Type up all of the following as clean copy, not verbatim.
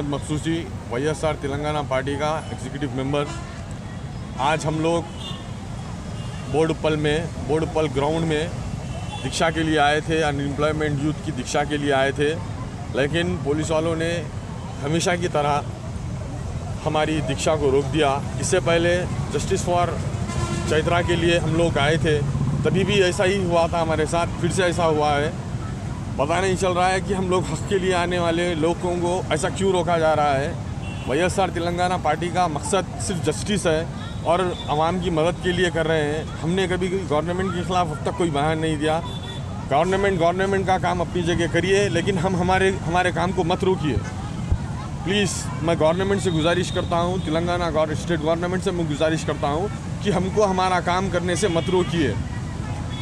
Ahmad मखसूसी, YSR Telangana party का executive member. आज हम लोग बोर्डपल ग्राउंड में दीक्षा के लिए आए थे, अनएम्प्लॉयमेंट यूथ की दीक्षा के लिए आए थे, लेकिन पुलिस वालों ने हमेशा की तरह हमारी दीक्षा को रोक दिया। इससे पहले जस्टिस फॉर चैत्रा के लिए हम लोग आए थे, तभी भी ऐसा ही हुआ था हमारे साथ, फिर से ऐसा हुआ है। पता नहीं चल रहा है कि हम लोग हक़ के लिए आने वाले लोगों को ऐसा क्यों रोका जा रहा है। YSR तेलंगाना पार्टी का मकसद सिर्फ जस्टिस है और आवाम की मदद के लिए कर रहे हैं। हमने कभी गवर्नमेंट के ख़िलाफ़ अब तक कोई बयान नहीं दिया। गवर्नमेंट का काम अपनी जगह करिए, लेकिन हम हमारे काम को मत रोकिए प्लीज़। मैं गवर्नमेंट से गुजारिश करता हूँ, तेलंगाना स्टेट गवर्नमेंट से मैं गुजारिश करता हूँ कि हमको हमारा काम करने से मत रोकिए।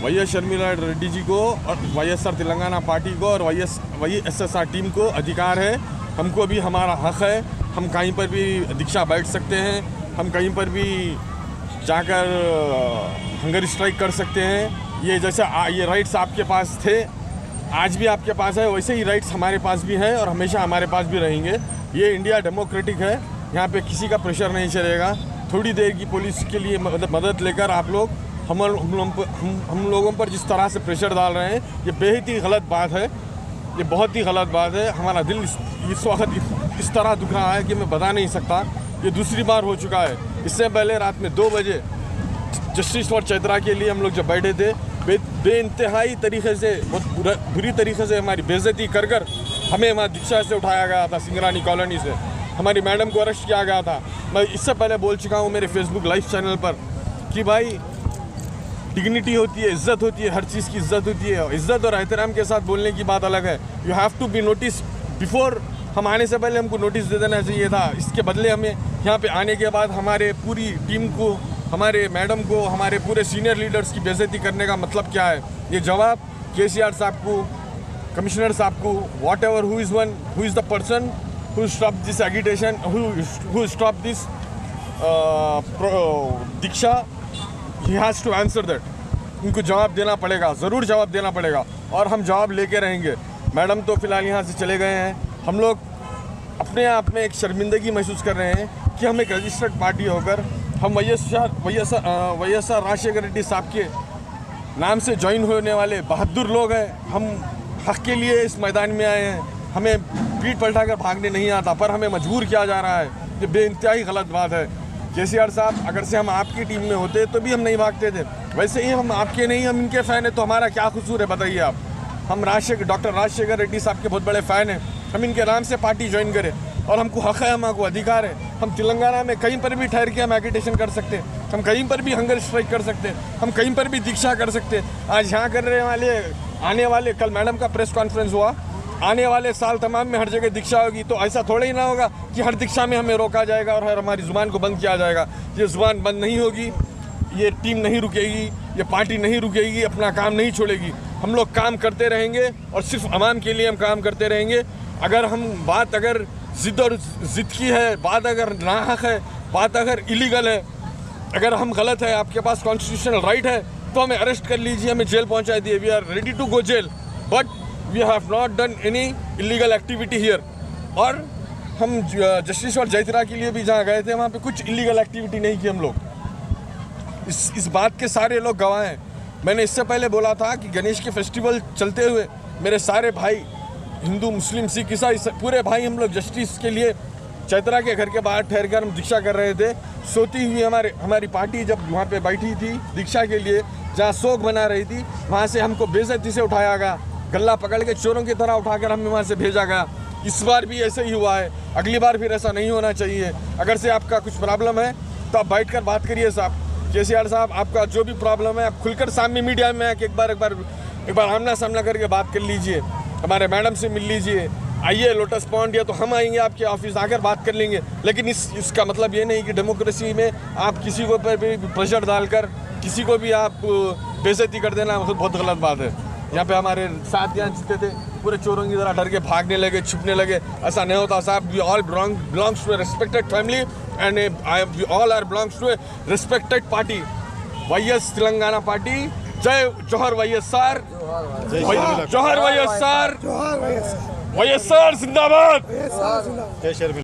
YS शर्मिला रेड्डी जी को और YSR तेलंगाना पार्टी को और YSR टीम को अधिकार है, हमको भी हमारा हक़ है। हम कहीं पर भी दीक्षा बैठ सकते हैं, हम कहीं पर भी जाकर हंगर स्ट्राइक कर सकते हैं। ये जैसे ये राइट्स आपके पास थे, आज भी आपके पास है, वैसे ही राइट्स हमारे पास भी हैं और हमेशा हमारे पास भी रहेंगे। ये इंडिया डेमोक्रेटिक है, यहाँ पे किसी का प्रेशर नहीं चलेगा। थोड़ी देर की पुलिस के लिए मदद लेकर आप लोग हम लोगों पर जिस तरह से प्रेशर डाल रहे हैं, ये बेहद ही गलत बात है, ये बहुत ही गलत बात है। हमारा दिल इस वक्त इस तरह दुख रहा है कि मैं बता नहीं सकता। ये दूसरी बार हो चुका है। इससे पहले रात में 2 बजे जस्टिस फॉर चैत्रा के लिए हम लोग जब बैठे थे, बेइंतहाई तरीके से, बहुत बुरी तरीके से हमारी बेइज्जती कर हमें वहाँ दीक्षा से उठाया गया था, सिंगरानी कॉलोनी से। हमारी मैडम को अरेस्ट किया गया था। मैं इससे पहले बोल चुका हूँ मेरे फेसबुक लाइव चैनल पर कि भाई डिग्निटी होती है, इज़्ज़त होती है, हर चीज़ की इज़्ज़त होती है। इज़्ज़त और एहतराम के साथ बोलने की बात अलग है। You have to be notice before. हम आने से पहले हमको नोटिस दे देना चाहिए था। इसके बदले हमें यहाँ पे आने के बाद हमारे पूरी टीम को, हमारे मैडम को, हमारे पूरे सीनियर लीडर्स की बेइज्जती करने का मतलब क्या है? ये जवाब KCR साहब को, कमिश्नर साहब को, whatever who is the person who stop this agitation, who stop this deeksha, he has to answer that. उनको जवाब देना पड़ेगा, ज़रूर जवाब देना पड़ेगा और हम जवाब लेके रहेंगे। मैडम तो फ़िलहाल यहाँ से चले गए हैं। हम लोग अपने आप में एक शर्मिंदगी महसूस कर रहे हैं कि हम एक रजिस्टर्ड पार्टी होकर हम YSR राजशेखर रेड्डी साहब के नाम से ज्वाइन होने वाले बहादुर लोग हैं। हम हक़ के लिए इस मैदान में आए हैं। हमें पीठ पलटाकर भागने नहीं आता, पर हमें मजबूर किया जा रहा है। ये बेइंतहाई गलत बात है। KCR साहब, अगर से हम आपकी टीम में होते तो भी हम नहीं भागते थे। वैसे ही हम आपके नहीं, हम इनके फ़ैन हैं, तो हमारा क्या कसूर है बताइए आप? हम डॉक्टर राजशेखर रेड्डी साहब के बहुत बड़े फ़ैन हैं। हम इनके नाम से पार्टी ज्वाइन करें और हमको हक़ है, हमको अधिकार है। हम तेलंगाना में कहीं पर भी ठहर के हम एगिटेशन कर सकते हैं, हम कहीं पर भी हंगर स्ट्राइक कर सकते हैं, हम कहीं पर भी दीक्षा कर सकते हैं। आज यहाँ करने वाले, आने वाले, कल मैडम का प्रेस कॉन्फ्रेंस हुआ, आने वाले साल तमाम में हर जगह दीक्षा होगी। तो ऐसा थोड़ा ही ना होगा कि हर दीक्षा में हमें रोका जाएगा और हमारी ज़ुबान को बंद किया जाएगा। ये ज़ुबान बंद नहीं होगी, ये टीम नहीं रुकेगी, ये पार्टी नहीं रुकेगी, अपना काम नहीं छोड़ेगी। हम लोग काम करते रहेंगे और सिर्फ आवाम के लिए हम काम करते रहेंगे। अगर ज़िद और ज़िद की है, बात अगर नाहक है, बात अगर इलीगल है, अगर हम गलत है, आपके पास कॉन्स्टिट्यूशनल राइट है, तो हमें अरेस्ट कर लीजिए, हमें जेल पहुंचा दिए। We are ready to go jail, but we have not done any illegal activity here. और हम जस्टिस फॉर चैत्रा के लिए भी जहाँ गए थे, वहाँ पे कुछ इलीगल एक्टिविटी नहीं की हम लोग। इस बात के सारे लोग गवाह हैं। मैंने इससे पहले बोला था कि गणेश के फेस्टिवल चलते हुए मेरे सारे भाई, हिंदू, मुस्लिम, सिख, ईसाई, पूरे भाई हम लोग जस्टिस के लिए चैत्रा के घर के बाहर ठहर कर हम दीक्षा कर रहे थे। सोती हुई हमारी पार्टी जब वहाँ पे बैठी थी दीक्षा के लिए, जहाँ शोक मना रही थी, वहाँ से हमको बेइज्जती से उठाया गया, गला पकड़ के चोरों की तरह उठाकर हमें वहाँ से भेजा गया। इस बार भी ऐसे ही हुआ है, अगली बार फिर ऐसा नहीं होना चाहिए। अगर से आपका कुछ प्रॉब्लम है तो आप बैठ कर बात करिए साहब। KCR साहब, आपका जो भी प्रॉब्लम है आप खुलकर सामने मीडिया में आके एक बार आमना सामना करके बात कर लीजिए। हमारे मैडम से मिल लीजिए, आइए लोटस पॉइंट, या तो हम आएंगे आपके ऑफिस, आकर बात कर लेंगे। लेकिन इसका मतलब ये नहीं कि डेमोक्रेसी में आप किसी को पर भी प्रेशर डालकर किसी को भी आप बेइज्जती कर देना बहुत गलत बात है। यहाँ पे हमारे साथ यहाँ जितने थे पूरे चोरों की तरह डर के भागने लगे, छुपने लगे। ऐसा नहीं होता साहब। We all belongs to a respected family and we all are belongs to a respected party, YS Telangana party. जय जोहर YSR, जोहर YSR, YSR जिंदाबाद। जय शर्मिला।